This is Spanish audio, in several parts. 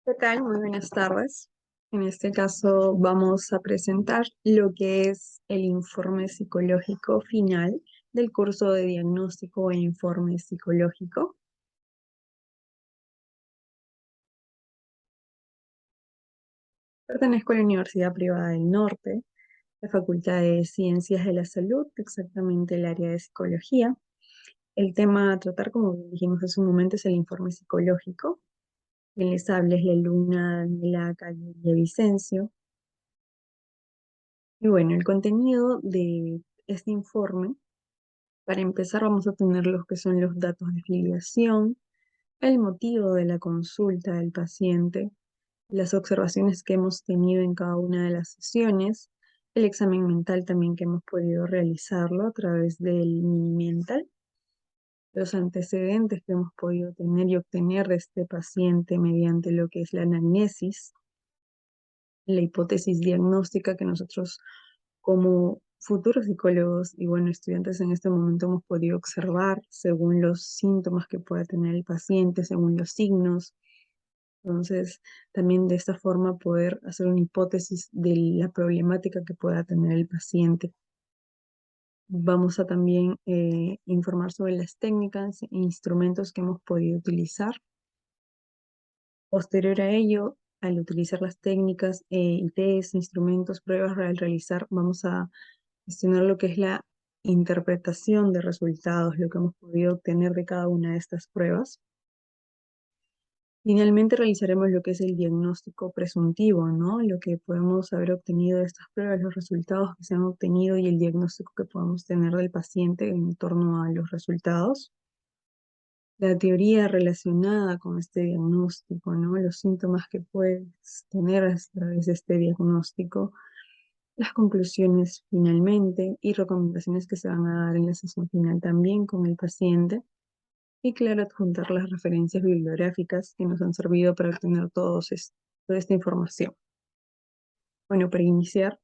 ¿Qué tal? Muy buenas tardes. En este caso vamos a presentar lo que es el informe psicológico final del curso de diagnóstico e informe psicológico. Pertenezco a la Universidad Privada del Norte, la Facultad de Ciencias de la Salud, exactamente el área de psicología. El tema a tratar, como dijimos hace un momento, es el informe psicológico. Quien les habla es la alumna Daniela Calle Vicencio. Y bueno, el contenido de este informe. Para empezar, vamos a tener los que son los datos de filiación, el motivo de la consulta del paciente, las observaciones que hemos tenido en cada una de las sesiones, el examen mental también que hemos podido realizarlo a través del mini mental, los antecedentes que hemos podido tener y obtener de este paciente mediante lo que es la anamnesis, la hipótesis diagnóstica que nosotros como futuros psicólogos y bueno, estudiantes en este momento hemos podido observar según los síntomas que pueda tener el paciente, según los signos. Entonces, también de esta forma poder hacer una hipótesis de la problemática que pueda tener el paciente. Vamos a también informar sobre las técnicas e instrumentos que hemos podido utilizar. Posterior a ello, al utilizar las técnicas y test, instrumentos, pruebas al realizar, vamos a gestionar lo que es la interpretación de resultados, lo que hemos podido obtener de cada una de estas pruebas. Finalmente realizaremos lo que es el diagnóstico presuntivo, ¿no? Lo que podemos haber obtenido de estas pruebas, los resultados que se han obtenido y el diagnóstico que podemos tener del paciente en torno a los resultados. La teoría relacionada con este diagnóstico, ¿no? Los síntomas que puedes tener a través de este diagnóstico, las conclusiones finalmente y recomendaciones que se van a dar en la sesión final también con el paciente. Y claro, adjuntar las referencias bibliográficas que nos han servido para obtener toda esta información. Bueno, para iniciar,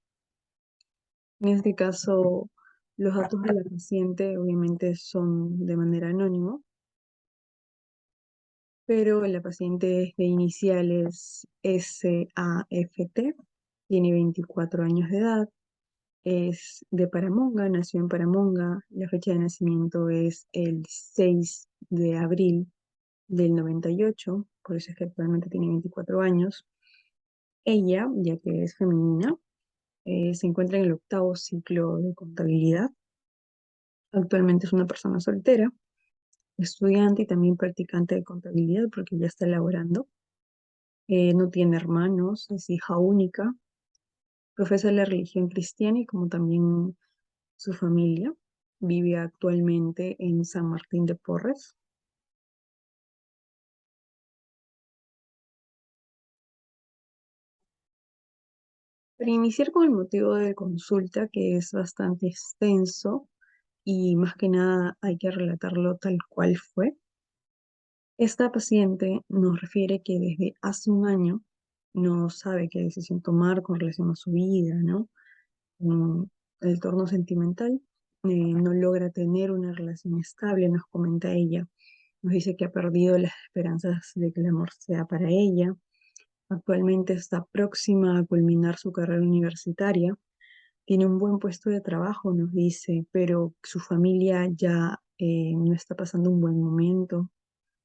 en este caso, los datos de la paciente obviamente son de manera anónima, pero la paciente es de iniciales SAFT, tiene 24 años de edad, es de Paramonga, nació en Paramonga, la fecha de nacimiento es el 6 de abril del 98, por eso es que actualmente tiene 24 años. Ella, ya que es femenina, se encuentra en el octavo ciclo de contabilidad. Actualmente es una persona soltera, estudiante y también practicante de contabilidad porque ya está laborando. No tiene hermanos, es hija única, profesa la religión cristiana y como también su familia. Vive actualmente en San Martín de Porres. Para iniciar con el motivo de consulta, que es bastante extenso y más que nada hay que relatarlo tal cual fue. Esta paciente nos refiere que desde hace un año no sabe qué decisión tomar con relación a su vida, ¿no? Mm, el torno sentimental, no logra tener una relación estable, nos comenta ella. Nos dice que ha perdido las esperanzas de que el amor sea para ella. Actualmente está próxima a culminar su carrera universitaria. Tiene un buen puesto de trabajo, nos dice, pero su familia ya no está pasando un buen momento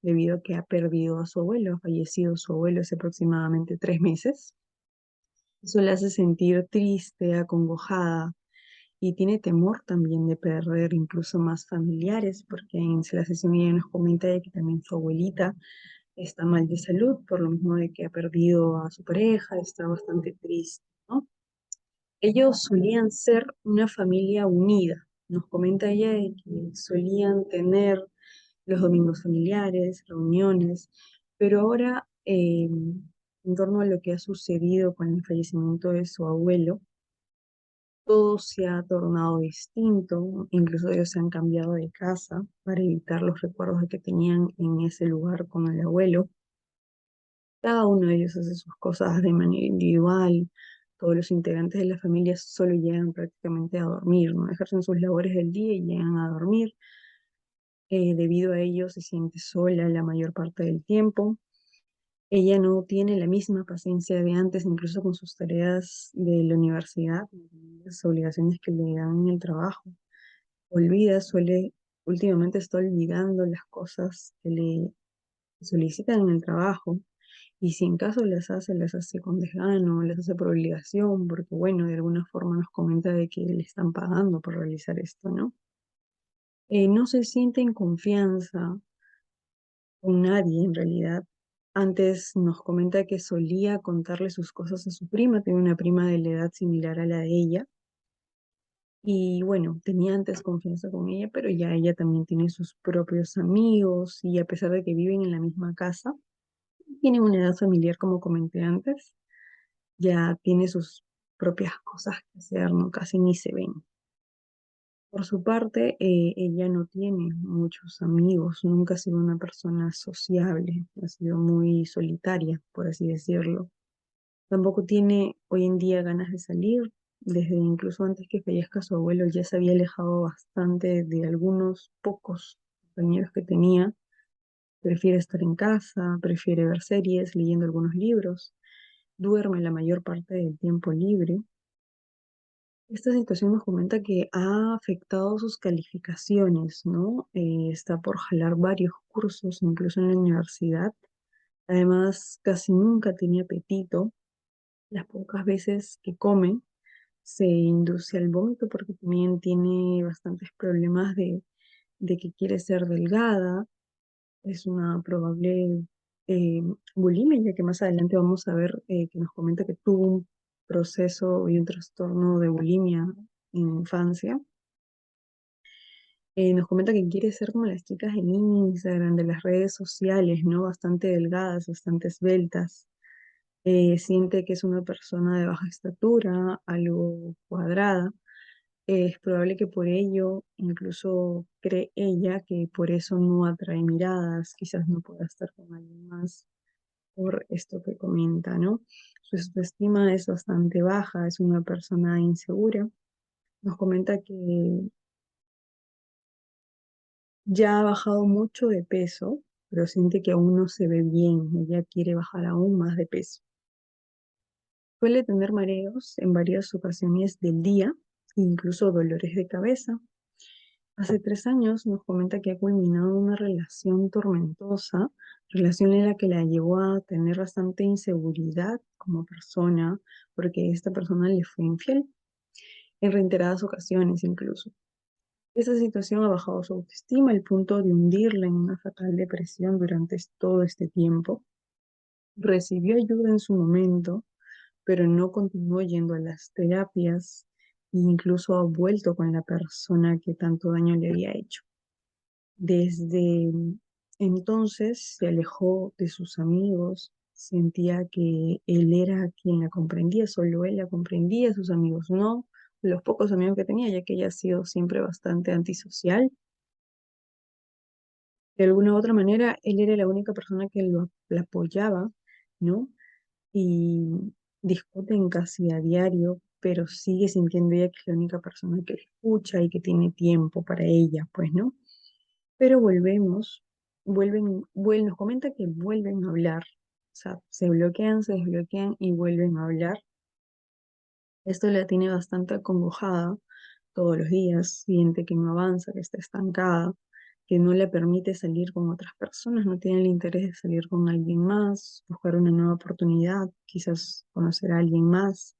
debido a que ha perdido a su abuelo, ha fallecido su abuelo hace aproximadamente 3 meses. Eso la hace sentir triste, acongojada y tiene temor también de perder incluso más familiares, porque en la sesión ella nos comenta de que también su abuelita está mal de salud, por lo mismo de que ha perdido a su pareja, está bastante triste, ¿no? Ellos solían ser una familia unida. Nos comenta ella de que solían tener los domingos familiares, reuniones, pero ahora, en torno a lo que ha sucedido con el fallecimiento de su abuelo, todo se ha tornado distinto, incluso ellos se han cambiado de casa para evitar los recuerdos que tenían en ese lugar con el abuelo. Cada uno de ellos hace sus cosas de manera individual, todos los integrantes de la familia solo llegan prácticamente a dormir, ¿no? Ejercen sus labores del día y llegan a dormir. Debido a ello se siente sola la mayor parte del tiempo. Ella no tiene la misma paciencia de antes, incluso con sus tareas de la universidad, las obligaciones que le dan en el trabajo. Últimamente está olvidando las cosas que le solicitan en el trabajo. Y si en caso las hace con desgano, las hace por obligación, porque bueno, de alguna forma nos comenta de que le están pagando por realizar esto, ¿no? No se siente en confianza con nadie en realidad. Antes nos comenta que solía contarle sus cosas a su prima, tiene una prima de la edad similar a la de ella, y bueno, tenía antes confianza con ella, pero ya ella también tiene sus propios amigos y a pesar de que viven en la misma casa, tienen una edad familiar como comenté antes, ya tiene sus propias cosas que hacer, ¿no? Casi ni se ven. Por su parte, ella no tiene muchos amigos, nunca ha sido una persona sociable, ha sido muy solitaria, por así decirlo. Tampoco tiene hoy en día ganas de salir, desde incluso antes que fallezca su abuelo ya se había alejado bastante de algunos pocos compañeros que tenía. Prefiere estar en casa, prefiere ver series, leyendo algunos libros, duerme la mayor parte del tiempo libre. Esta situación nos comenta que ha afectado sus calificaciones, ¿no? Está por jalar varios cursos, incluso en la universidad. Además, casi nunca tiene apetito. Las pocas veces que come, se induce al vómito porque también tiene bastantes problemas de que quiere ser delgada. Es una probable eh, bulimia, ya que más adelante vamos a ver que nos comenta que tuvo un proceso y un trastorno de bulimia en infancia. Nos comenta que quiere ser como las chicas en Instagram, de las redes sociales, ¿no? Bastante delgadas, bastante esbeltas. Siente que es una persona de baja estatura, algo cuadrada. Es probable que por ello, incluso cree ella que por eso no atrae miradas, quizás no pueda estar con alguien más por esto que comenta, ¿no? Su autoestima es bastante baja, es una persona insegura. Nos comenta que ya ha bajado mucho de peso, pero siente que aún no se ve bien, ella quiere bajar aún más de peso. Suele tener mareos en varias ocasiones del día, incluso dolores de cabeza. Hace 3 años nos comenta que ha culminado una relación tormentosa, relación en la que la llevó a tener bastante inseguridad como persona, porque esta persona le fue infiel en reiteradas ocasiones incluso. Esa situación ha bajado su autoestima al punto de hundirla en una fatal depresión durante todo este tiempo. Recibió ayuda en su momento, pero no continuó yendo a las terapias e incluso ha vuelto con la persona que tanto daño le había hecho. Desde entonces se alejó de sus amigos, sentía que él era quien la comprendía, solo él la comprendía, sus amigos no, los pocos amigos que tenía, ya que ella ha sido siempre bastante antisocial. De alguna u otra manera, él era la única persona que la apoyaba, ¿no? Y discuten casi a diario, pero sigue sintiendo ella que es la única persona que la escucha y que tiene tiempo para ella, pues, ¿no? Pero nos comenta que vuelven a hablar, o sea, se bloquean, se desbloquean y vuelven a hablar. Esto la tiene bastante acongojada todos los días, siente que no avanza, que está estancada, que no le permite salir con otras personas, no tiene el interés de salir con alguien más, buscar una nueva oportunidad, quizás conocer a alguien más,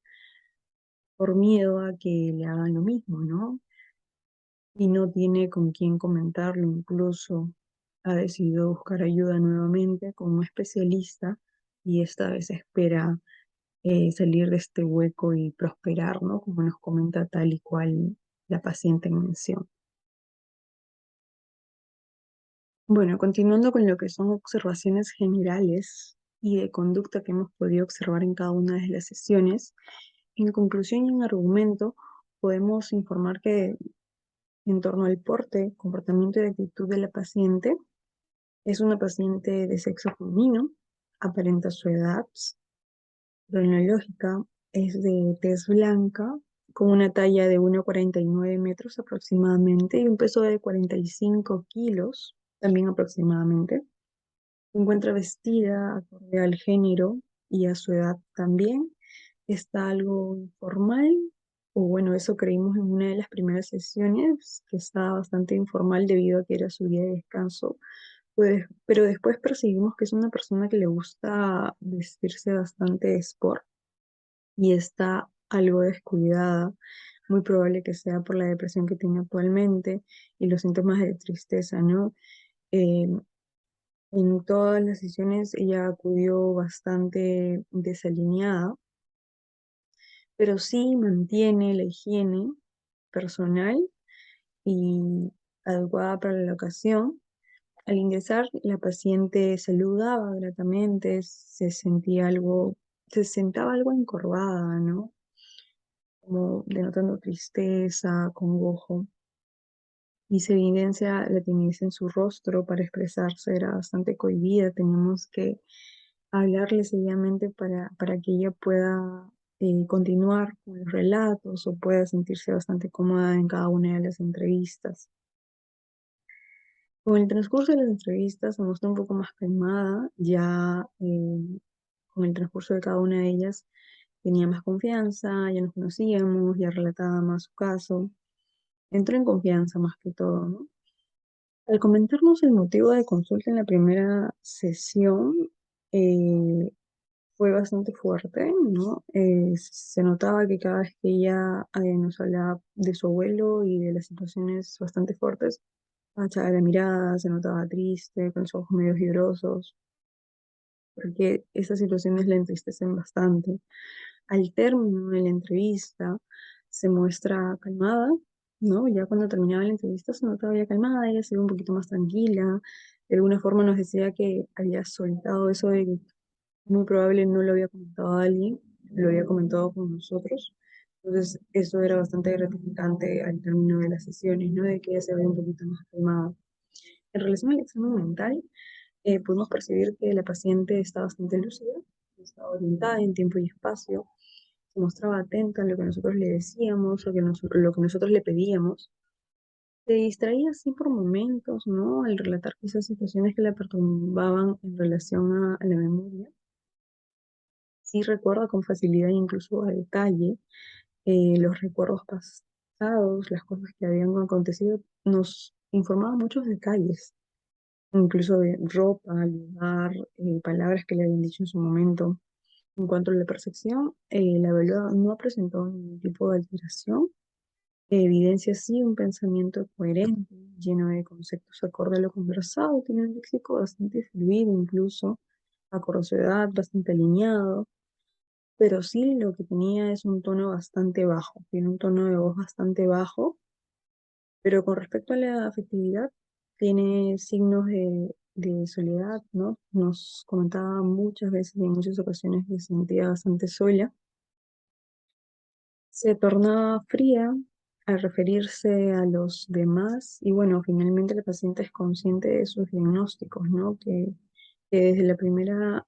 por miedo a que le hagan lo mismo, ¿no? Y no tiene con quién comentarlo, incluso ha decidido buscar ayuda nuevamente con un especialista y esta vez espera salir de este hueco y prosperar, ¿no? Como nos comenta tal y cual la paciente en mención. Bueno, continuando con lo que son observaciones generales y de conducta que hemos podido observar en cada una de las sesiones, en conclusión y en argumento, podemos informar que en torno al porte, comportamiento y actitud de la paciente, es una paciente de sexo femenino, aparenta su edad cronológica, es de tez blanca, con una talla de 1,49 metros aproximadamente y un peso de 45 kilos, también aproximadamente. Se encuentra vestida acorde al género y a su edad también. Está algo informal, o bueno, eso creímos en una de las primeras sesiones, que estaba bastante informal debido a que era su día de descanso. Pues, pero después percibimos que es una persona que le gusta vestirse bastante sport y está algo descuidada. Muy probable que sea por la depresión que tiene actualmente y los síntomas de tristeza, ¿no? Eh, en todas las sesiones ella acudió bastante desalineada, pero sí mantiene la higiene personal y adecuada para la ocasión. Al ingresar, la paciente saludaba gratamente, se sentaba algo encorvada, ¿no? Como denotando tristeza, congojo, y se evidencia la timidez en su rostro para expresarse, era bastante cohibida, teníamos que hablarle seguidamente para que ella pueda continuar con los relatos o pueda sentirse bastante cómoda en cada una de las entrevistas. Con el transcurso de las entrevistas se mostró un poco más calmada, ya con el transcurso de cada una de ellas tenía más confianza, ya nos conocíamos, ya relataba más su caso, entró en confianza más que todo, ¿no? Al comentarnos el motivo de consulta en la primera sesión, eh, fue bastante fuerte, ¿no? Se notaba que cada vez que ella nos hablaba de su abuelo y de las situaciones bastante fuertes, agachaba la mirada, se notaba triste, con los ojos medio fibrosos, porque esas situaciones la entristecen bastante. Al término de la entrevista, se muestra calmada, ¿no? Ya cuando terminaba la entrevista se notaba ya calmada, ella se ve un poquito más tranquila. De alguna forma nos decía que había soltado eso de que muy probable no lo había comentado a alguien, lo había comentado con nosotros. Entonces, eso era bastante gratificante al término de las sesiones, ¿no? De que ella se veía un poquito más calmada. En relación al examen mental, pudimos percibir que la paciente está bastante lúcida, estaba orientada en tiempo y espacio, se mostraba atenta a lo que nosotros le decíamos, lo que nosotros le pedíamos. Se distraía así por momentos, ¿no? Al relatar quizás situaciones que la perturbaban en relación a la memoria. Sí recuerda con facilidad, incluso a detalle, los recuerdos pasados, las cosas que habían acontecido, nos informaba muchos detalles, incluso de ropa, lugar, palabras que le habían dicho en su momento. En cuanto a la percepción, la evaluada no ha presentado ningún tipo de alteración, evidencia sí un pensamiento coherente, lleno de conceptos acorde a lo conversado, tiene un léxico bastante fluido, incluso acorde a su edad, bastante alineado, pero sí lo que tenía es un tono bastante bajo, tiene un tono de voz bastante bajo, pero con respecto a la afectividad, tiene signos de soledad, ¿no? Nos comentaba muchas veces y en muchas ocasiones que se sentía bastante sola. Se tornaba fría al referirse a los demás y bueno, finalmente el paciente es consciente de sus diagnósticos, ¿no? Que desde la primera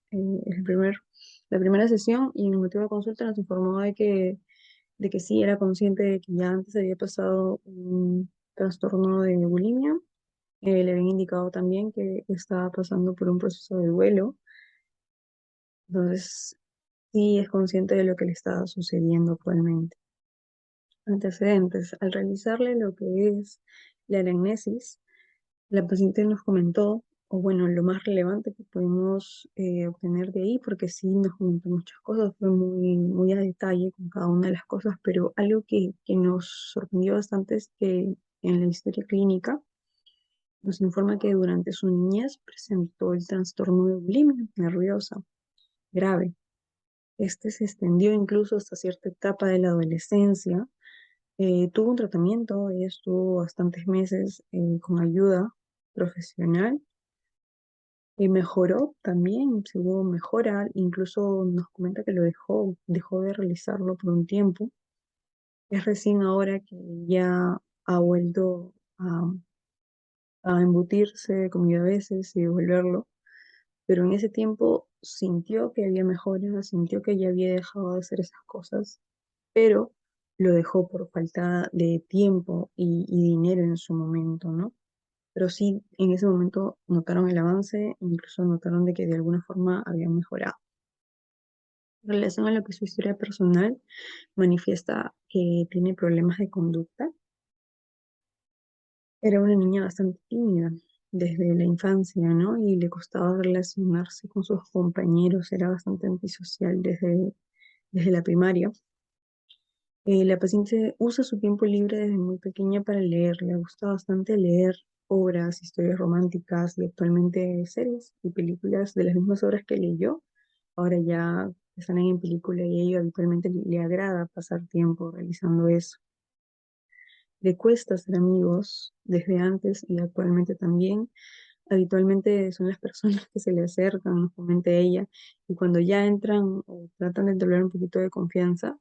sesión y en el motivo de consulta nos informó de que sí era consciente de que ya antes había pasado un trastorno de bulimia. Le habían indicado también que estaba pasando por un proceso de duelo, entonces sí es consciente de lo que le estaba sucediendo actualmente. Antecedentes. Al realizarle lo que es la anamnesis, la paciente nos comentó, o bueno, lo más relevante que pudimos obtener de ahí, porque sí nos comentó muchas cosas, fue muy a detalle con cada una de las cosas, pero algo que nos sorprendió bastante es que en la historia clínica nos informa que durante su niñez presentó el trastorno de bulimia nerviosa grave. Este se extendió incluso hasta cierta etapa de la adolescencia. Tuvo un tratamiento, ella estuvo bastantes meses con ayuda profesional y mejoró también, se hubo mejora, incluso nos comenta que dejó de realizarlo por un tiempo. Es recién ahora que ya ha vuelto a, a embutirse comida a veces y devolverlo, pero en ese tiempo sintió que había mejora, sintió que ya había dejado de hacer esas cosas, pero lo dejó por falta de tiempo y dinero en su momento, ¿no? pero sí en ese momento notaron el avance, incluso notaron de que de alguna forma había mejorado. En relación a lo que es su historia personal, manifiesta que tiene problemas de conducta. Era una niña bastante tímida desde la infancia, ¿no? Y le costaba relacionarse con sus compañeros, era bastante antisocial desde la primaria. La paciente usa su tiempo libre desde muy pequeña para leer, le gusta bastante leer obras, historias románticas y actualmente series y películas de las mismas obras que leyó. Ahora ya están en película y a ella habitualmente le agrada pasar tiempo realizando eso. Le cuesta ser amigos desde antes y actualmente también. Habitualmente son las personas que se le acercan, nos comenta ella, y cuando ya entran o tratan de entablar un poquito de confianza,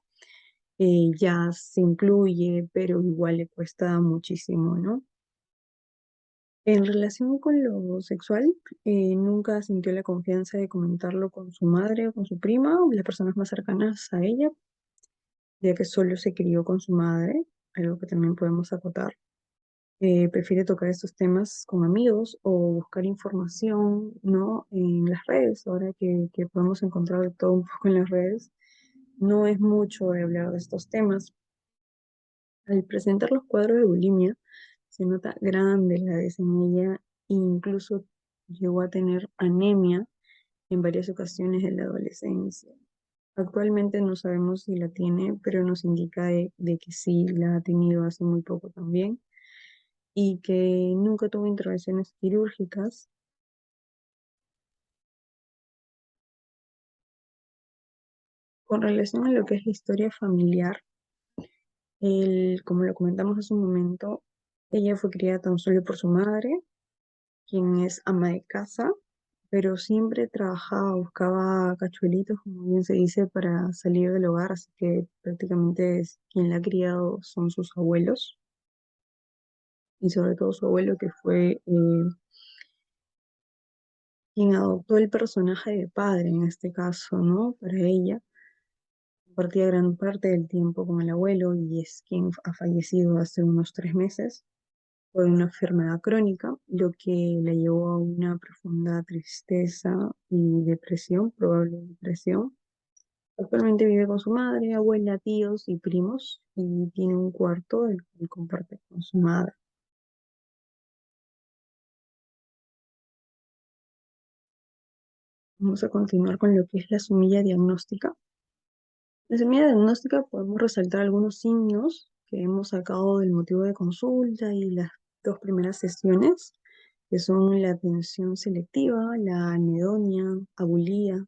ya se incluye, pero igual le cuesta muchísimo, ¿no? En relación con lo sexual, nunca sintió la confianza de comentarlo con su madre o con su prima o las personas más cercanas a ella, ya que solo se crió con su madre, algo que también podemos acotar. Prefiere tocar estos temas con amigos o buscar información, ¿no? En las redes, ahora que podemos encontrar de todo un poco en las redes, no es mucho de hablar de estos temas. Al presentar los cuadros de bulimia, se nota gran delgadez en ella e incluso llegó a tener anemia en varias ocasiones en la adolescencia. Actualmente no sabemos si la tiene, pero nos indica de que sí la ha tenido hace muy poco también y que nunca tuvo intervenciones quirúrgicas. Con relación a lo que es la historia familiar, como lo comentamos hace un momento, ella fue criada tan solo por su madre, quien es ama de casa, pero siempre trabajaba, buscaba cachuelitos, como bien se dice, para salir del hogar, así que prácticamente quien la ha criado son sus abuelos, y sobre todo su abuelo que fue quien adoptó el personaje de padre en este caso, ¿no? Para ella, compartía gran parte del tiempo con el abuelo y es quien ha fallecido hace unos 3 meses por una enfermedad crónica, lo que la llevó a una profunda tristeza y depresión, probable depresión. Actualmente vive con su madre, abuela, tíos y primos y tiene un cuarto el que comparte con su madre. Vamos a continuar con lo que es la semilla diagnóstica. La semilla diagnóstica podemos resaltar algunos signos que hemos sacado del motivo de consulta y las 2 primeras sesiones, que son la atención selectiva, la anedonia, abulía,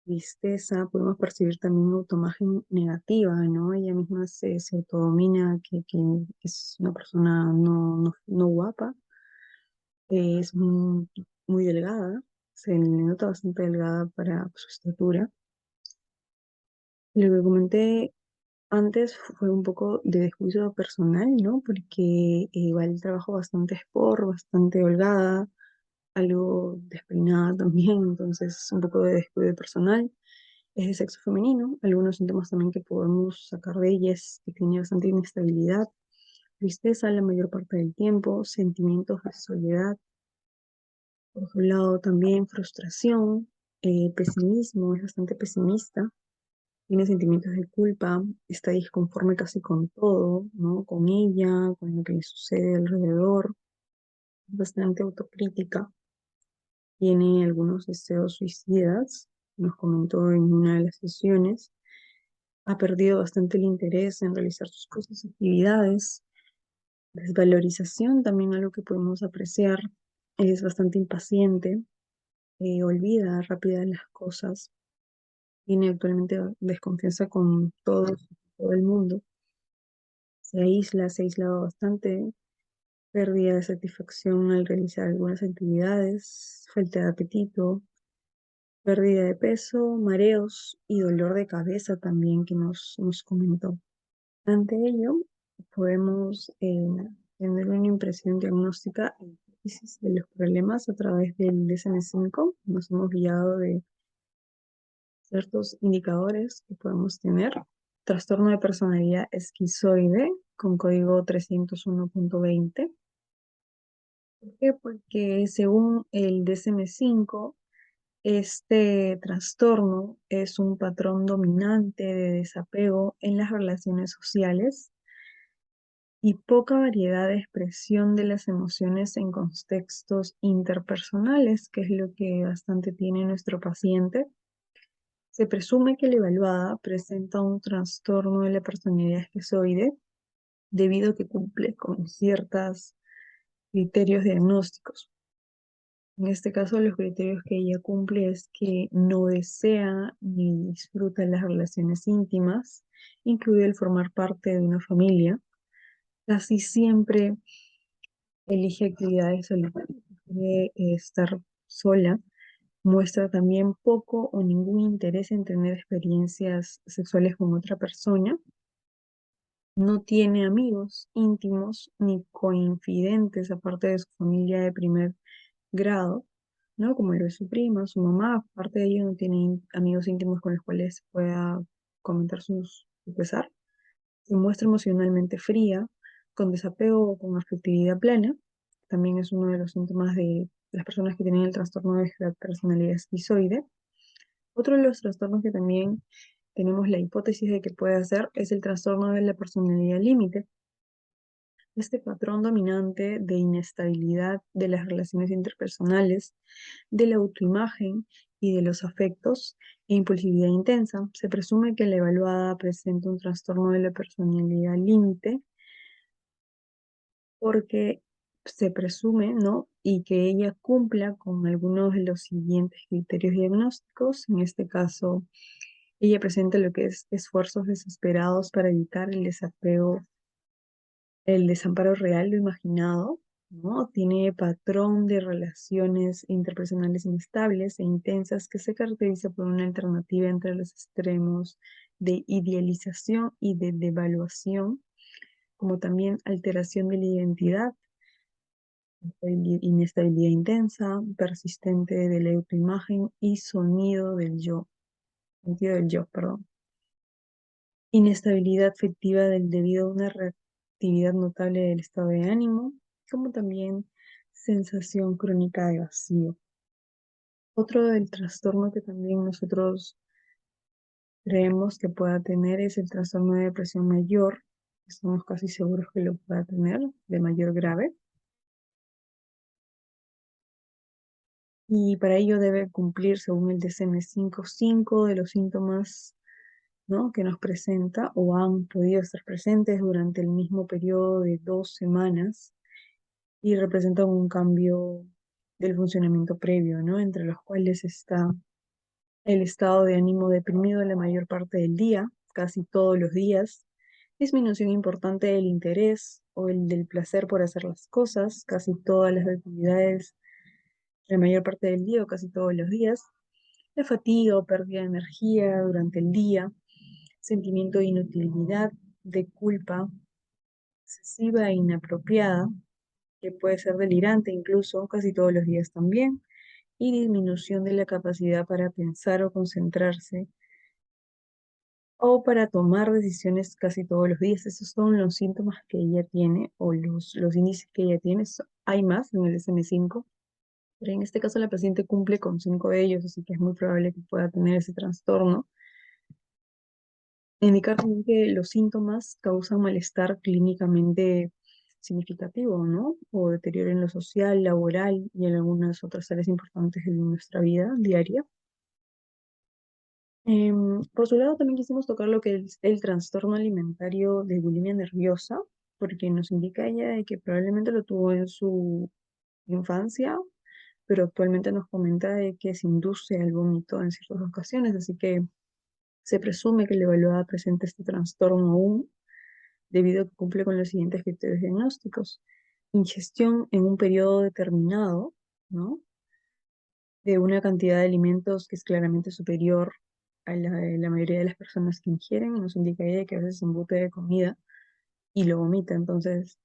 tristeza. Podemos percibir también autoimagen negativa, ¿no? Ella misma se autodomina que es una persona no guapa, es muy delgada, se le nota bastante delgada para su estatura. Lo que comenté antes fue un poco de descuido personal, ¿no? Porque igual el trabajo bastante sport, bastante holgada, algo despeinada también, entonces un poco de descuido personal. Es de sexo femenino. Algunos síntomas también que podemos sacar de ella es que tiene bastante inestabilidad, tristeza la mayor parte del tiempo, sentimientos de soledad, por otro lado también frustración, pesimismo, es bastante pesimista, tiene sentimientos de culpa, está disconforme casi con todo, ¿no? Con ella, con lo que le sucede alrededor, bastante autocrítica, tiene algunos deseos suicidas, nos comentó en una de las sesiones, ha perdido bastante el interés en realizar sus cosas, actividades, desvalorización también algo que podemos apreciar, es bastante impaciente, olvida rápida las cosas, tiene actualmente desconfianza con todo el mundo, se ha aislado bastante, pérdida de satisfacción al realizar algunas actividades, falta de apetito, pérdida de peso, mareos y dolor de cabeza también que nos comentó. Ante ello, podemos tener una impresión diagnóstica e hipótesis de los problemas a través del DSM-5. Nos hemos guiado de ciertos indicadores que podemos tener. Trastorno de personalidad esquizoide con código 301.20. ¿Por qué? Porque según el DSM-5, este trastorno es un patrón dominante de desapego en las relaciones sociales y poca variedad de expresión de las emociones en contextos interpersonales, que es lo que bastante tiene nuestro paciente. Se presume que la evaluada presenta un trastorno de la personalidad esquizoide debido a que cumple con ciertos criterios diagnósticos. En este caso, los criterios que ella cumple es que no desea ni disfruta las relaciones íntimas, incluido el formar parte de una familia. Casi siempre elige actividades solitarias, prefiere estar sola. Muestra también poco o ningún interés en tener experiencias sexuales con otra persona. No tiene amigos íntimos ni coinfidentes aparte de su familia de primer grado, ¿no? Como lo es su prima, su mamá. Aparte de ello, no tiene amigos íntimos con los cuales pueda comentar su pesar. Se muestra emocionalmente fría, con desapego o con afectividad plena. También es uno de los síntomas de las personas que tienen el trastorno de la personalidad esquizoide. Otro de los trastornos que también tenemos la hipótesis de que puede ser es el trastorno de la personalidad límite. Este patrón dominante de inestabilidad de las relaciones interpersonales, de la autoimagen y de los afectos e impulsividad intensa. Se presume que la evaluada presenta un trastorno de la personalidad límite porque se presume, ¿no? Y que ella cumpla con algunos de los siguientes criterios diagnósticos. En este caso, ella presenta lo que es esfuerzos desesperados para evitar el desapego, el desamparo real, lo imaginado, ¿no? Tiene patrón de relaciones interpersonales inestables e intensas que se caracteriza por una alternativa entre los extremos de idealización y de devaluación, como también alteración de la identidad, inestabilidad intensa, persistente de la autoimagen y sentido del yo, perdón. Inestabilidad afectiva debido a una reactividad notable del estado de ánimo, como también sensación crónica de vacío. Otro del trastorno que también nosotros creemos que pueda tener es el trastorno de depresión mayor. Estamos casi seguros que lo pueda tener, de mayor grave. Y para ello debe cumplir, según el DSM-5, 5 de los síntomas, ¿no?, que nos presenta o han podido estar presentes durante el mismo periodo de 2 semanas y representan un cambio del funcionamiento previo, ¿no? Entre los cuales está el estado de ánimo deprimido la mayor parte del día, casi todos los días, disminución importante del interés o el del placer por hacer las cosas, casi todas las actividades la mayor parte del día o casi todos los días, la fatiga o pérdida de energía durante el día, sentimiento de inutilidad, de culpa excesiva e inapropiada, que puede ser delirante incluso casi todos los días también, y disminución de la capacidad para pensar o concentrarse o para tomar decisiones casi todos los días. Esos son los síntomas que ella tiene o los índices que ella tiene. Hay más en el DSM-5, pero en este caso la paciente cumple con 5 de ellos, así que es muy probable que pueda tener ese trastorno. Indicar también que los síntomas causan malestar clínicamente significativo, ¿no? O deterioro en lo social, laboral y en algunas otras áreas importantes de nuestra vida diaria. Por su lado, también quisimos tocar lo que es el trastorno alimentario de bulimia nerviosa, porque nos indica ella de que probablemente lo tuvo en su infancia, pero actualmente nos comenta de que se induce al vómito en ciertas ocasiones, así que se presume que la evaluada presenta este trastorno aún, debido a que cumple con los siguientes criterios diagnósticos. Ingestión en un periodo determinado, ¿no?, de una cantidad de alimentos que es claramente superior a la de la mayoría de las personas que ingieren. Nos indica ella que a veces se embute de comida y lo vomita. Entonces,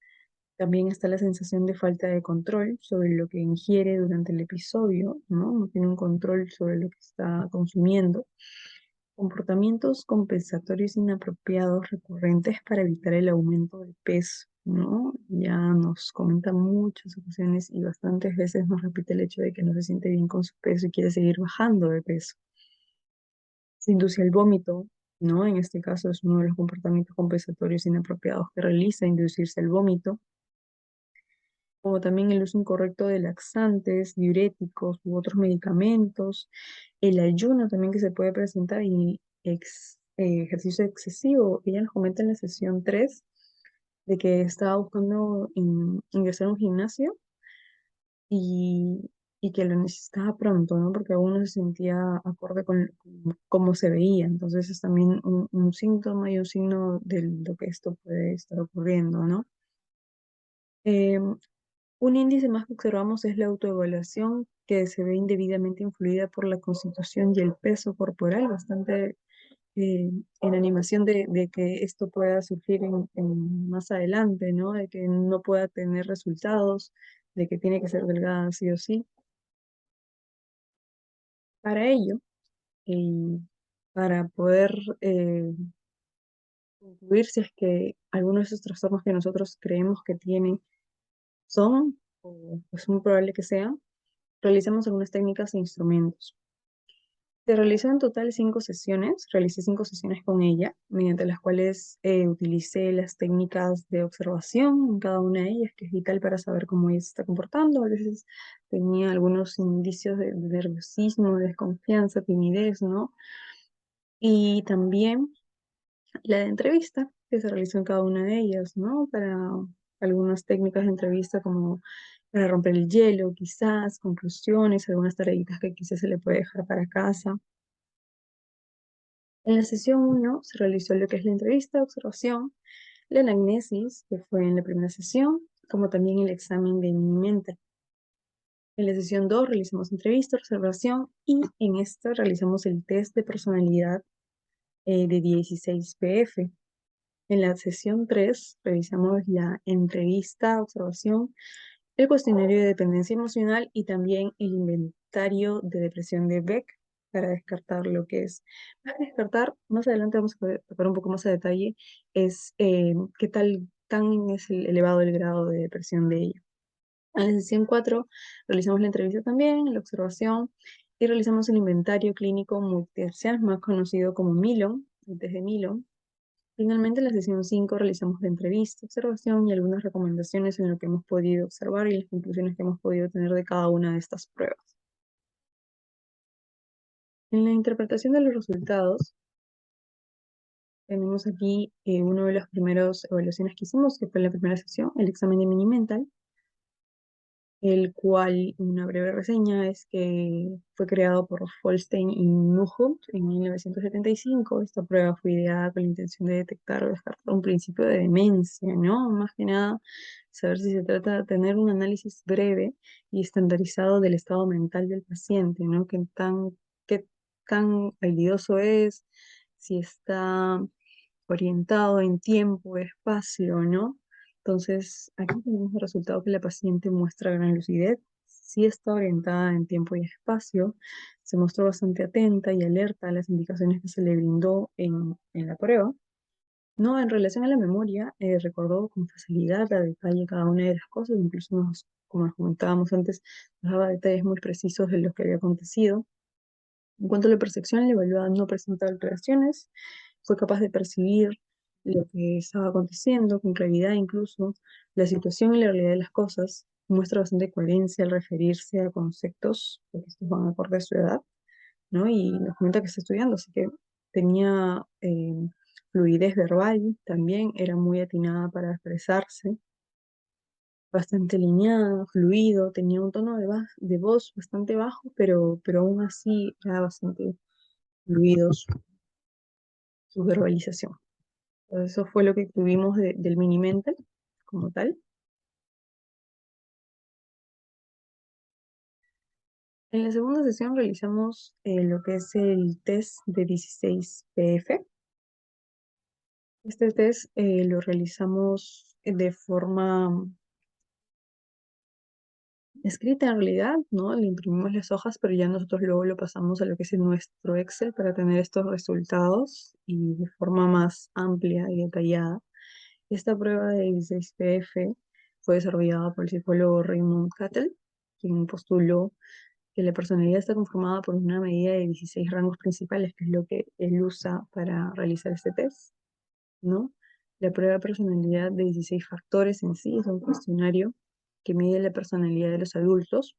también está la sensación de falta de control sobre lo que ingiere durante el episodio, ¿no? No tiene un control sobre lo que está consumiendo. Comportamientos compensatorios inapropiados recurrentes para evitar el aumento del peso. ¿no? Ya nos comenta muchas ocasiones y bastantes veces nos repite el hecho de que no se siente bien con su peso y quiere seguir bajando de peso. Se induce al vómito, ¿no? En este caso es uno de los comportamientos compensatorios inapropiados que realiza, inducirse al vómito, como también el uso incorrecto de laxantes, diuréticos u otros medicamentos, el ayuno también que se puede presentar y ejercicio excesivo. Ella nos comenta en la sesión 3 de que estaba buscando ingresar a un gimnasio y, y que lo necesitaba pronto, ¿no? Porque aún no se sentía acorde con cómo se veía. Entonces es también un síntoma y un signo de lo que esto puede estar ocurriendo, ¿no? Un índice más que observamos es la autoevaluación, que se ve indebidamente influida por la constitución y el peso corporal, bastante en animación de que esto pueda surgir más adelante, ¿no? De que no pueda tener resultados, de que tiene que ser delgada sí o sí. Para ello, y para poder concluir si es que algunos de esos trastornos que nosotros creemos que tiene son, o es muy probable que sean, realizamos algunas técnicas e instrumentos. Se realizó en total 5 sesiones, realicé 5 sesiones con ella, mediante las cuales utilicé las técnicas de observación en cada una de ellas, que es vital para saber cómo ella se está comportando. A veces tenía algunos indicios de nerviosismo, de desconfianza, timidez, ¿no? Y también la de entrevista, que se realizó en cada una de ellas, ¿no? Para algunas técnicas de entrevista como para romper el hielo, quizás, conclusiones, algunas tareitas que quizás se le puede dejar para casa. En la sesión 1 se realizó lo que es la entrevista, observación, la anamnesis, que fue en la primera sesión, como también el examen de mente. En la sesión 2 realizamos entrevista, observación y en esta realizamos el test de personalidad de 16 PF. En la sesión 3 revisamos la entrevista, observación, el cuestionario de dependencia emocional y también el inventario de depresión de Beck para descartar lo que es. Para descartar, más adelante vamos a tocar un poco más a detalle, es qué tan es elevado el grado de depresión de ella. En la sesión 4 realizamos la entrevista también, la observación y realizamos el inventario clínico multiaxial, más conocido como Milon, el test de Milon. Finalmente, en la sesión 5 realizamos la entrevista, observación y algunas recomendaciones en lo que hemos podido observar y las conclusiones que hemos podido tener de cada una de estas pruebas. En la interpretación de los resultados, tenemos aquí una de las primeras evaluaciones que hicimos, que fue en la primera sesión, el examen de mini mental, el cual, una breve reseña, es que fue creado por Folstein y Newholt en 1975. Esta prueba fue ideada con la intención de detectar o descartar un principio de demencia, ¿no? Más que nada, saber si se trata de tener un análisis breve y estandarizado del estado mental del paciente, ¿no? Qué tan habilidoso es, si está orientado en tiempo, espacio, ¿no? Entonces, aquí tenemos el resultado que la paciente muestra gran lucidez, sí está orientada en tiempo y espacio, se mostró bastante atenta y alerta a las indicaciones que se le brindó en la prueba. No, en relación a la memoria, recordó con facilidad, a detalle cada una de las cosas, incluso como nos comentábamos antes, nos daba detalles muy precisos de lo que había acontecido. En cuanto a la percepción, la evaluada no presentó alteraciones, fue capaz de percibir lo que estaba aconteciendo con claridad, incluso la situación y la realidad de las cosas. Muestra bastante coherencia al referirse a conceptos, porque estos van acorde a su edad, ¿no? Y nos comenta que está estudiando, así que tenía fluidez verbal también, era muy atinada para expresarse, bastante lineado, fluido, tenía un tono de voz bastante bajo, pero aún así era bastante fluido su verbalización. Entonces, eso fue lo que tuvimos del mini mental como tal. En la segunda sesión realizamos lo que es el test de 16 PF. Este test lo realizamos de forma escrita en realidad, ¿no? Le imprimimos las hojas, pero ya nosotros luego lo pasamos a lo que es nuestro Excel para tener estos resultados y de forma más amplia y detallada. Esta prueba de 16PF fue desarrollada por el psicólogo Raymond Cattell, quien postuló que la personalidad está conformada por una medida de 16 rangos principales, que es lo que él usa para realizar este test, ¿no? La prueba de personalidad de 16 factores en sí es un cuestionario que mide la personalidad de los adultos.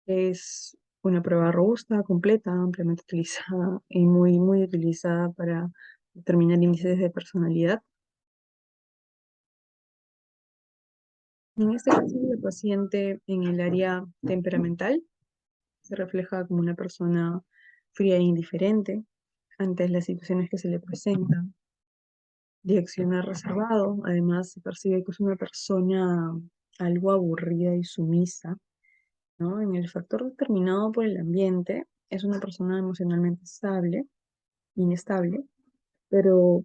Es una prueba robusta, completa, ampliamente utilizada y muy utilizada para determinar índices de personalidad. En este caso, el paciente en el área temperamental se refleja como una persona fría e indiferente ante las situaciones que se le presentan, de accionar reservado. Además, se percibe que es una persona algo aburrida y sumisa, ¿no? En el factor determinado por el ambiente, es una persona emocionalmente estable, inestable, pero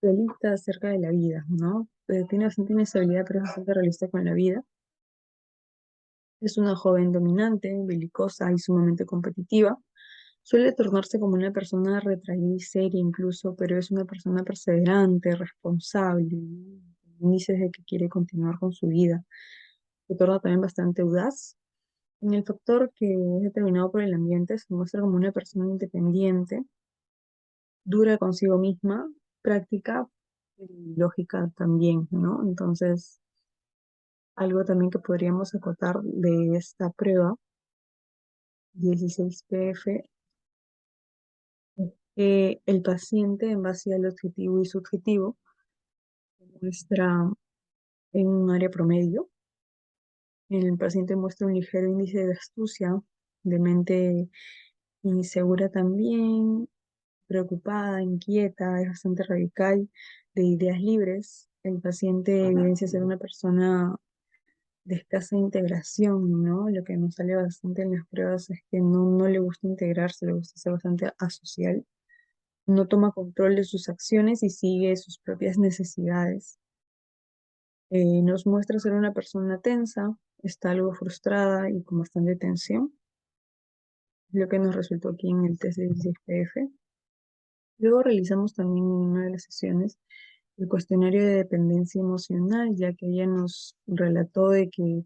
realista acerca de la vida, ¿no? Tiene bastante inestabilidad, pero es bastante realista con la vida. Es una joven dominante, belicosa y sumamente competitiva. Suele tornarse como una persona retraída y seria incluso, pero es una persona perseverante, responsable, ¿no? Índices de que quiere continuar con su vida. Se torna también bastante audaz. En el factor que es determinado por el ambiente, se muestra como una persona independiente, dura consigo misma, práctica y lógica también, ¿no? Entonces, algo también que podríamos acotar de esta prueba 16PF es que el paciente, en base al objetivo y subjetivo, muestra en un área promedio. El paciente muestra un ligero índice de astucia, de mente insegura también, preocupada, inquieta, es bastante radical, de ideas libres. El paciente evidencia ser una persona de escasa integración, ¿no? Lo que nos sale bastante en las pruebas es que no le gusta integrarse, le gusta ser bastante asocial. No toma control de sus acciones y sigue sus propias necesidades. Nos muestra ser una persona tensa, está algo frustrada y con bastante tensión, lo que nos resultó aquí en el test de 16PF. Luego realizamos también en una de las sesiones el cuestionario de dependencia emocional, ya que ella nos relató de que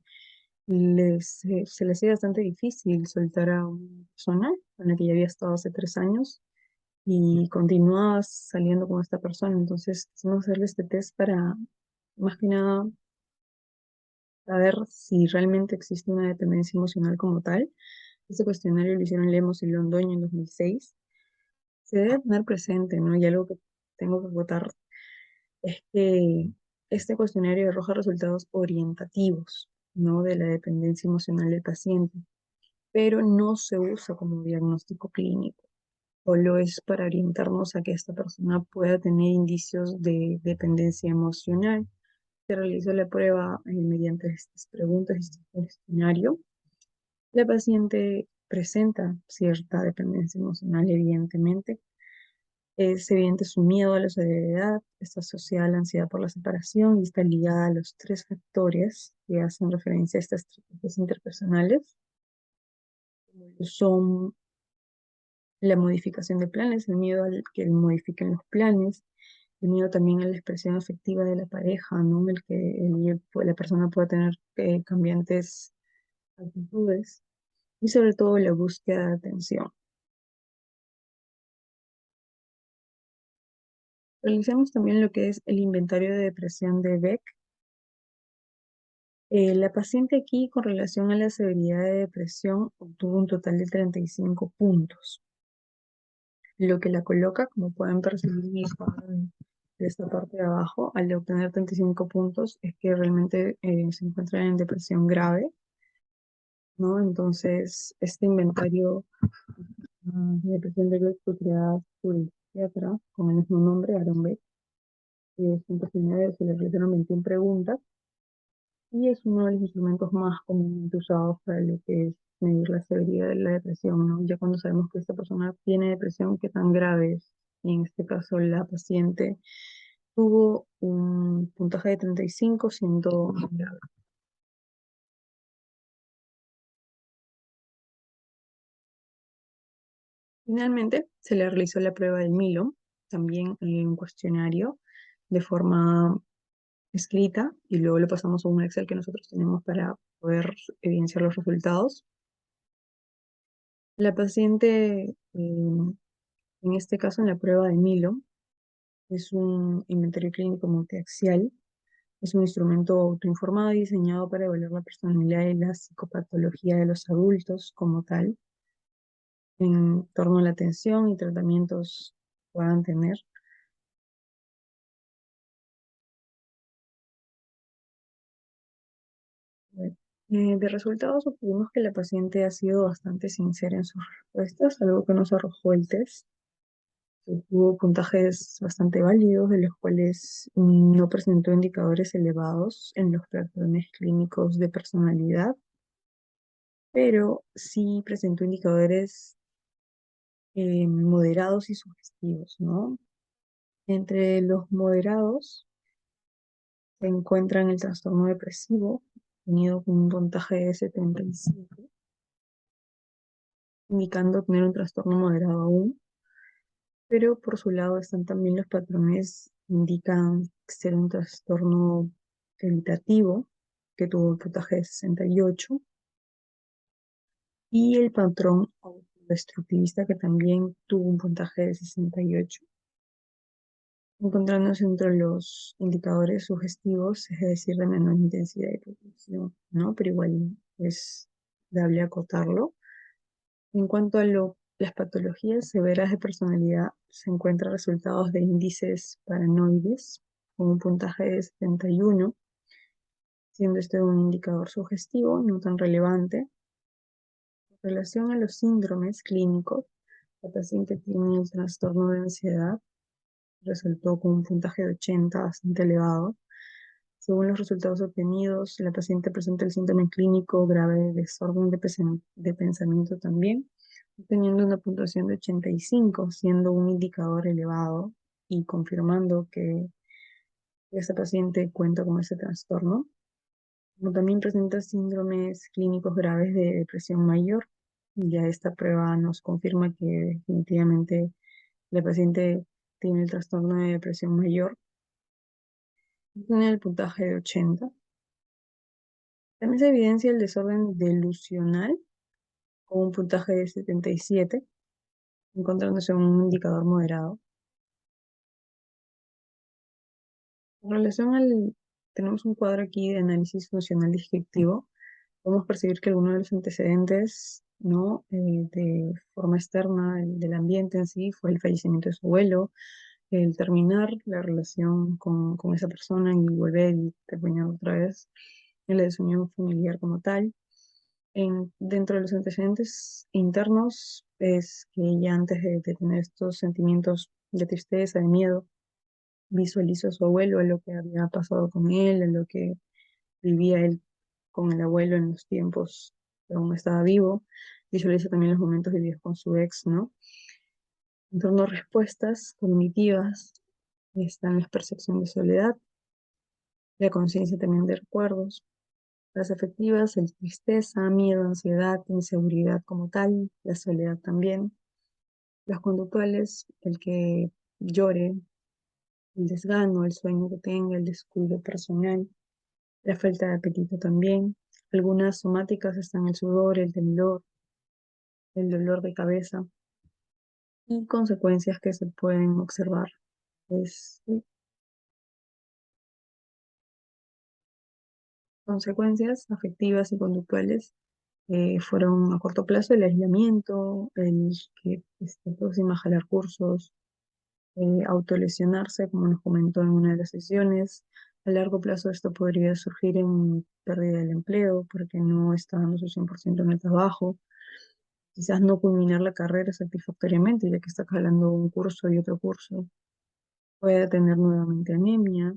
se le hacía bastante difícil soltar a una persona con la que ya había estado hace 3 años y continuaba saliendo con esta persona. Entonces, quisimos hacerle este test para, más que nada, saber si realmente existe una dependencia emocional como tal. Este cuestionario lo hicieron Lemos y Londoño en 2006. Se debe tener presente, ¿no? Y algo que tengo que votar es que este cuestionario arroja resultados orientativos, ¿no? De la dependencia emocional del paciente, pero no se usa como diagnóstico clínico. Solo es para orientarnos a que esta persona pueda tener indicios de dependencia emocional. Se realizó la prueba mediante estas preguntas y este cuestionario. La paciente presenta cierta dependencia emocional, evidentemente. Es evidente su miedo a la soledad, está asociada a la ansiedad por la separación y está ligada a los 3 factores que hacen referencia a estas estrategias interpersonales, como son la modificación de planes, el miedo al que modifiquen los planes, el miedo también a la expresión afectiva de la pareja, ¿no? El que la persona pueda tener cambiantes actitudes y sobre todo la búsqueda de atención. Realizamos también lo que es el inventario de depresión de Beck. La paciente aquí, con relación a la severidad de depresión, obtuvo un total de 35 puntos, lo que la coloca, como pueden percibir en el cuadro de esta parte de abajo, al obtener 35 puntos, es que realmente se encuentra en depresión grave, ¿no? Entonces, este inventario de depresión de Beck fue creada por el psiquiatra con el mismo nombre, Aaron Beck. Es un cuestionario, se le realizaron 21 preguntas y es uno de los instrumentos más comúnmente usados para lo que es medir la severidad de la depresión, ¿no? Ya cuando sabemos que esta persona tiene depresión, qué tan grave es. Y en este caso, la paciente tuvo un puntaje de 35, siendo grave. Finalmente, se le realizó la prueba del Milo, también en un cuestionario de forma escrita y luego lo pasamos a un Excel que nosotros tenemos para poder evidenciar los resultados. La paciente, en este caso en la prueba de Milo, es un inventario clínico multiaxial. Es un instrumento autoinformado diseñado para evaluar la personalidad y la psicopatología de los adultos como tal, en torno a la atención y tratamientos que puedan tener. Bueno, de resultados obtuvimos que la paciente ha sido bastante sincera en sus respuestas, algo que nos arrojó el test. Tuvo puntajes bastante válidos, de los cuales no presentó indicadores elevados en los patrones clínicos de personalidad, pero sí presentó indicadores moderados y sugestivos, ¿no? Entre los moderados se encuentran el trastorno depresivo, tenido con un puntaje de 75, indicando tener un trastorno moderado aún, pero por su lado están también los patrones que indican ser un trastorno evitativo, que tuvo un puntaje de 68, y el patrón autodestructivista, que también tuvo un puntaje de 68. Encontrándose entre los indicadores sugestivos, es decir, de menor intensidad y producción, ¿no? Pero igual es dable acotarlo. En cuanto a las patologías severas de personalidad, se encuentran resultados de índices paranoides con un puntaje de 71, siendo este un indicador sugestivo, no tan relevante. En relación a los síndromes clínicos, la paciente tiene el trastorno de ansiedad, resultó con un puntaje de 80, bastante elevado. Según los resultados obtenidos, la paciente presenta el síntoma clínico grave de desorden de pensamiento también, teniendo una puntuación de 85, siendo un indicador elevado y confirmando que esta paciente cuenta con ese trastorno. Como también presenta síndromes clínicos graves de depresión mayor. Ya esta prueba nos confirma que definitivamente la paciente tiene el trastorno de depresión mayor. Tiene el puntaje de 80. También se evidencia el desorden delusional con un puntaje de 77, encontrándose un indicador moderado. En relación tenemos un cuadro aquí de análisis funcional descriptivo. Podemos percibir que algunos de los antecedentes, ¿no? De forma externa del ambiente en sí fue el fallecimiento de su abuelo, el terminar la relación con esa persona y volver y terminar otra vez, la desunión familiar como tal. Dentro de los antecedentes internos es que ella antes de tener estos sentimientos de tristeza, de miedo, visualizó a su abuelo, a lo que había pasado con él, a lo que vivía él con el abuelo en los tiempos que aún estaba vivo. Visualiza también los momentos vividos con su ex, ¿no? En torno a respuestas cognitivas están las percepciones de soledad, la conciencia también de recuerdos, las afectivas, el tristeza, miedo, ansiedad, inseguridad como tal, la soledad también. Las conductuales, el que llore, el desgano, el sueño que tenga, el descuido personal, la falta de apetito también. Algunas somáticas están el sudor, el temblor, el dolor de cabeza y consecuencias que se pueden observar. Pues, consecuencias afectivas y conductuales fueron a corto plazo el aislamiento, el que esté próxima a jalar cursos, autolesionarse, como nos comentó en una de las sesiones. A largo plazo esto podría surgir en pérdida del empleo porque no está dando su 100% en el trabajo. Quizás no culminar la carrera satisfactoriamente, ya que está jalando un curso y otro curso. Puede tener nuevamente anemia.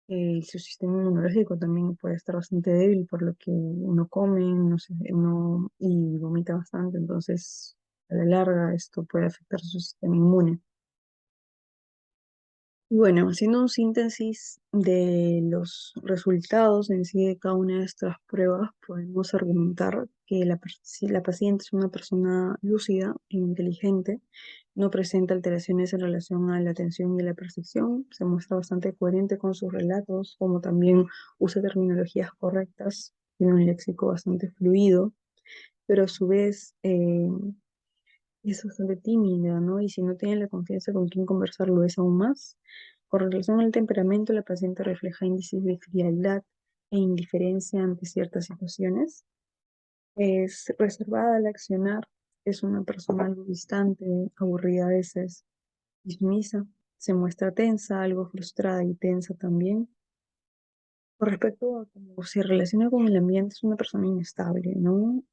Su sistema inmunológico también puede estar bastante débil, por lo que no come no se- no, y vomita bastante. Entonces, a la larga, esto puede afectar su sistema inmune. Y bueno, haciendo un síntesis de los resultados en sí de cada una de estas pruebas, podemos argumentar que si la paciente es una persona lúcida e inteligente, No presenta alteraciones en relación a la atención y la percepción, se muestra bastante coherente con sus relatos, como también usa terminologías correctas, tiene un léxico bastante fluido, pero a su vez es bastante tímida, ¿no? Y si no tiene la confianza con quien conversar, lo es aún más. Con relación al temperamento, la paciente refleja índices de frialdad e indiferencia ante ciertas situaciones. Es reservada al accionar, es una persona algo distante, aburrida a veces y sumisa. Se muestra tensa, algo frustrada y tensa también. Con respecto a cómo se relaciona con el ambiente, es una persona inestable, ¿no?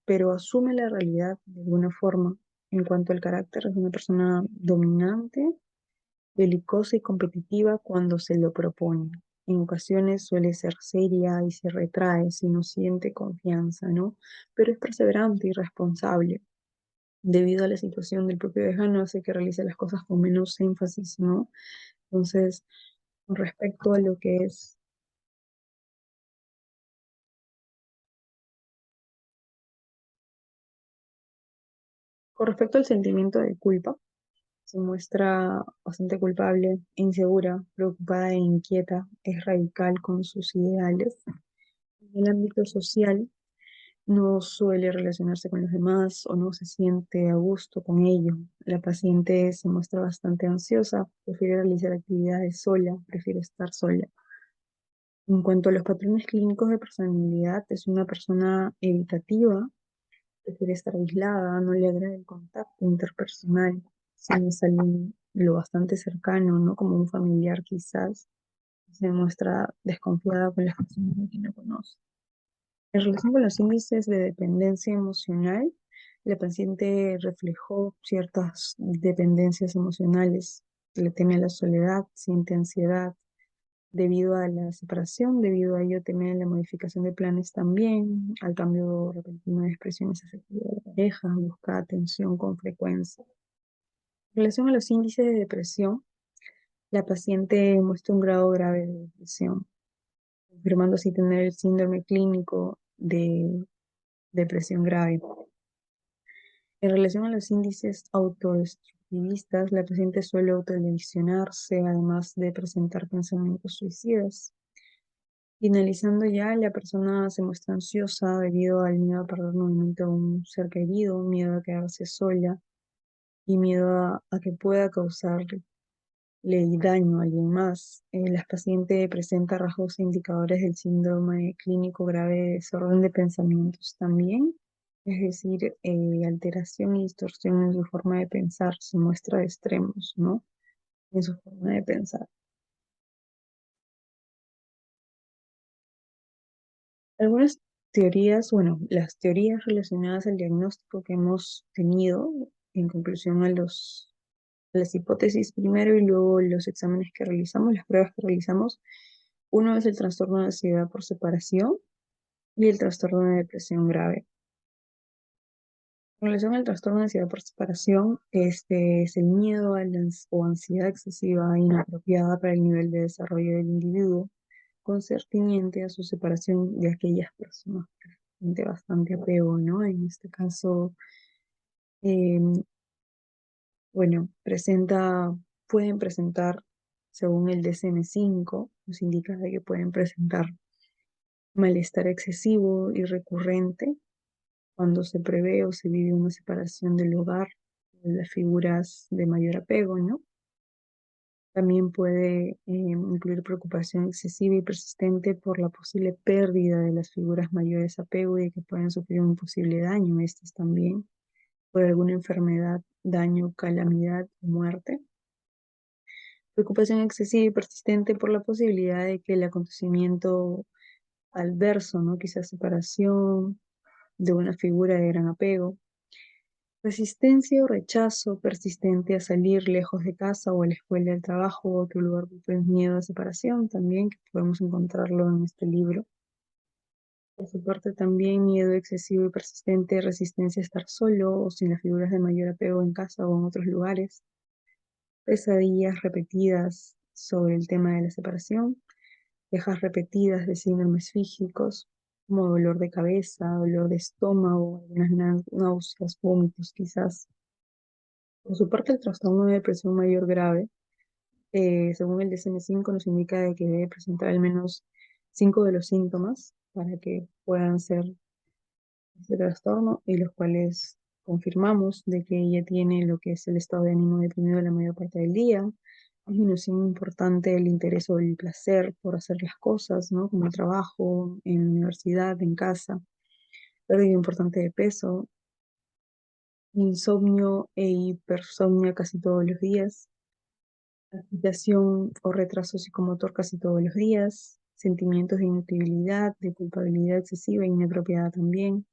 Pero asume la realidad de alguna forma. En cuanto al carácter, es una persona dominante, belicosa y competitiva cuando se lo propone. En ocasiones suele ser seria y se retrae si no siente confianza, ¿no? Pero es perseverante y responsable. Debido a la situación del propio Dejano, hace que realice las cosas con menos énfasis, ¿no? Entonces, con respecto a lo que es, con respecto al sentimiento de culpa, se muestra bastante culpable, insegura, preocupada e inquieta, es radical con sus ideales. En el ámbito social, no suele relacionarse con los demás o no se siente a gusto con ello. La paciente se muestra bastante ansiosa, prefiere realizar actividades sola, prefiere estar sola. En cuanto a los patrones clínicos de personalidad, es una persona evitativa, prefiere estar aislada, no le agrada el contacto interpersonal, si no es alguien lo bastante cercano, ¿no? Como un familiar quizás, se muestra desconfiada con las personas que no conoce. En relación con los índices de dependencia emocional, la paciente reflejó ciertas dependencias emocionales, le teme a la soledad, siente ansiedad, debido a la separación, debido a ello teme la modificación de planes también, al cambio repentino de expresiones afectivas de la pareja, busca atención con frecuencia. En relación a los índices de depresión, la paciente muestra un grado grave de depresión, confirmando así tener el síndrome clínico de depresión grave. En relación a los índices autodestructivistas, la paciente suele autolesionarse, además de presentar pensamientos suicidas. Finalizando ya, la persona se muestra ansiosa debido al miedo a perder nuevamente a un ser querido, miedo a quedarse sola y miedo a que pueda causarle daño a alguien más. La paciente presenta rasgos e indicadores del síndrome clínico grave de desorden de pensamientos también, es decir, alteración y distorsión en su forma de pensar, se muestra de extremos, ¿no? En su forma de pensar. Algunas teorías, bueno, las teorías relacionadas al diagnóstico que hemos tenido en conclusión a las hipótesis primero y luego los exámenes que realizamos, las pruebas que realizamos. Uno es el trastorno de ansiedad por separación y el trastorno de depresión grave. En relación al trastorno de ansiedad por separación, este es el miedo a o ansiedad excesiva e inapropiada para el nivel de desarrollo del individuo, concerniente a su separación de aquellas personas que siente bastante apego, ¿no? En este caso, em, bueno, pueden presentar, según el DSM-5, nos indica de que pueden presentar malestar excesivo y recurrente cuando se prevé o se vive una separación del hogar, de las figuras de mayor apego, ¿no? También puede incluir preocupación excesiva y persistente por la posible pérdida de las figuras mayores apego y de que pueden sufrir un posible daño, estas también, por alguna enfermedad, daño, calamidad o muerte. Preocupación excesiva y persistente por la posibilidad de que el acontecimiento adverso, ¿no? Quizás separación de una figura de gran apego. Resistencia o rechazo persistente a salir lejos de casa o a la escuela, del trabajo o otro lugar por miedo a separación también, que podemos encontrarlo en este libro. Por su parte también miedo excesivo y persistente, resistencia a estar solo o sin las figuras de mayor apego en casa o en otros lugares. Pesadillas repetidas sobre el tema de la separación, quejas repetidas de síndromes físicos, como dolor de cabeza, dolor de estómago, algunas náuseas, vómitos quizás. Por su parte, el trastorno de depresión mayor grave, según el DSM-5, nos indica de que debe presentar al menos 5 de los síntomas para que puedan ser este trastorno y los cuales confirmamos de que ella tiene lo que es el estado de ánimo deprimido la mayor parte del día, disminución importante del interés o el placer por hacer las cosas, ¿no? Como el trabajo, en la universidad, en casa, pérdida importante de peso, insomnio e hipersomnia casi todos los días, agitación o retraso psicomotor casi todos los días, sentimientos de inutilidad, de culpabilidad excesiva e inapropiada también,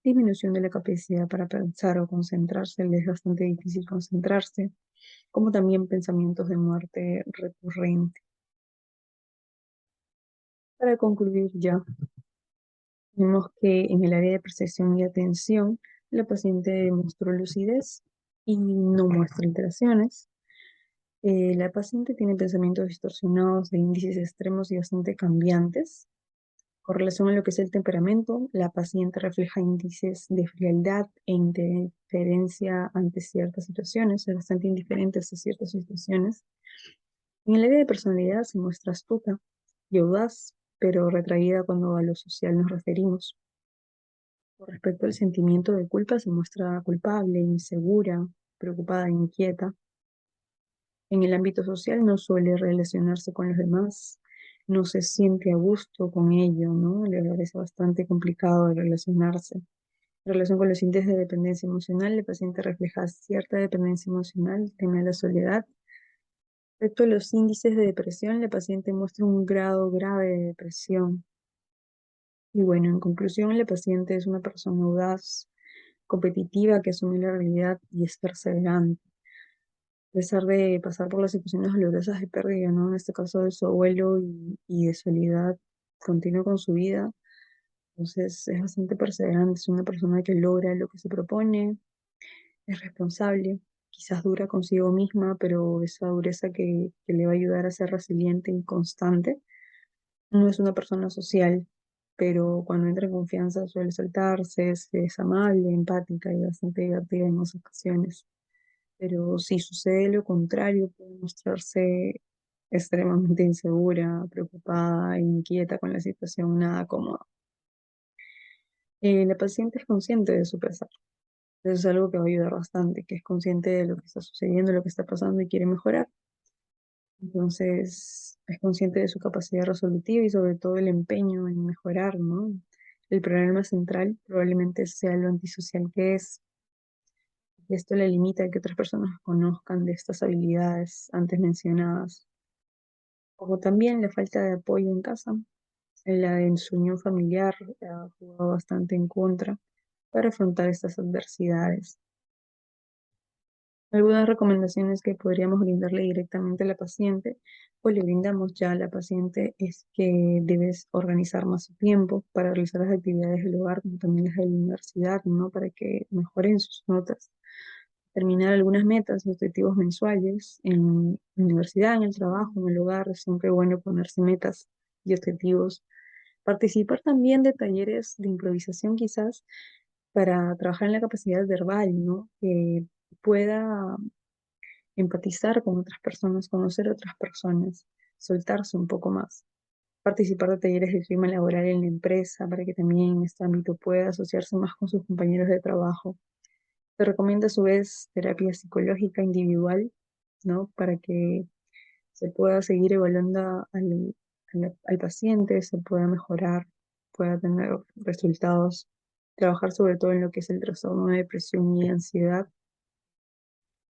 disminución de la capacidad para pensar o concentrarse, le es bastante difícil concentrarse, como también pensamientos de muerte recurrente. Para concluir ya, vemos que en el área de percepción y atención, la paciente demostró lucidez y no muestra alteraciones. La paciente tiene pensamientos distorsionados de índices extremos y bastante cambiantes. Con relación a lo que es el temperamento, la paciente refleja índices de frialdad e indiferencia ante ciertas situaciones, es bastante indiferente a ciertas situaciones. En el área de personalidad se muestra astuta y audaz, pero retraída cuando a lo social nos referimos. Con respecto al sentimiento de culpa, se muestra culpable, insegura, preocupada e inquieta. En el ámbito social no suele relacionarse con los demás, no se siente a gusto con ello, ¿no? Le parece bastante complicado relacionarse. En relación con los índices de dependencia emocional, el paciente refleja cierta dependencia emocional, teme a la soledad. Respecto a los índices de depresión, la paciente muestra un grado grave de depresión. Y bueno, en conclusión, la paciente es una persona audaz, competitiva, que asume la realidad y es perseverante. A pesar de pasar por las situaciones dolorosas de pérdida, ¿no? En este caso de su abuelo y de soledad, continúa con su vida. Entonces es bastante perseverante, es una persona que logra lo que se propone, es responsable, quizás dura consigo misma, pero esa dureza que le va a ayudar a ser resiliente y constante. No es una persona social, pero cuando entra en confianza suele soltarse, es amable, empática y bastante divertida en muchas ocasiones. Pero si sucede lo contrario, puede mostrarse extremadamente insegura, preocupada e inquieta con la situación, nada cómoda. La paciente es consciente de su pesar. Eso es algo que va a ayudar bastante, que es consciente de lo que está sucediendo, lo que está pasando y quiere mejorar. Entonces, es consciente de su capacidad resolutiva y sobre todo el empeño en mejorar, ¿no? El problema central probablemente sea lo antisocial que es. Y esto le limita a que otras personas conozcan de estas habilidades antes mencionadas. Como también la falta de apoyo en casa, en su unión familiar ha jugado bastante en contra para afrontar estas adversidades. Algunas recomendaciones que podríamos brindarle directamente a la paciente o le brindamos ya a la paciente es que debes organizar más su tiempo para realizar las actividades del hogar como también las de la universidad, ¿no? Para que mejoren sus notas. Terminar algunas metas y objetivos mensuales en la universidad, en el trabajo, en el hogar. Es siempre bueno ponerse metas y objetivos. Participar también de talleres de improvisación quizás para trabajar en la capacidad verbal, ¿no? Que pueda empatizar con otras personas, conocer a otras personas, soltarse un poco más. Participar de talleres de clima laboral en la empresa para que también en este ámbito pueda asociarse más con sus compañeros de trabajo. Se recomienda a su vez terapia psicológica individual, ¿no? Para que se pueda seguir evaluando al paciente, se pueda mejorar, pueda tener resultados, trabajar sobre todo en lo que es el trastorno de depresión y ansiedad.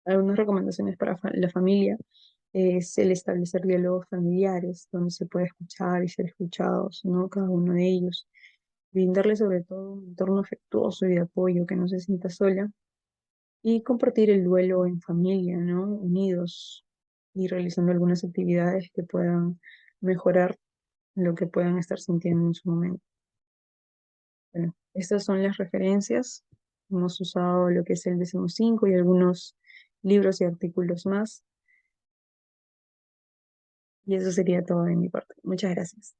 Algunas recomendaciones para la familia es el establecer diálogos familiares donde se puede escuchar y ser escuchados, ¿no? Cada uno de ellos. Brindarle sobre todo un entorno afectuoso y de apoyo, que no se sienta sola. Y compartir el duelo en familia, ¿no? Unidos y realizando algunas actividades que puedan mejorar lo que puedan estar sintiendo en su momento. Bueno, estas son las referencias. Hemos usado lo que es el DSM-5 y algunos libros y artículos más. Y eso sería todo de mi parte. Muchas gracias.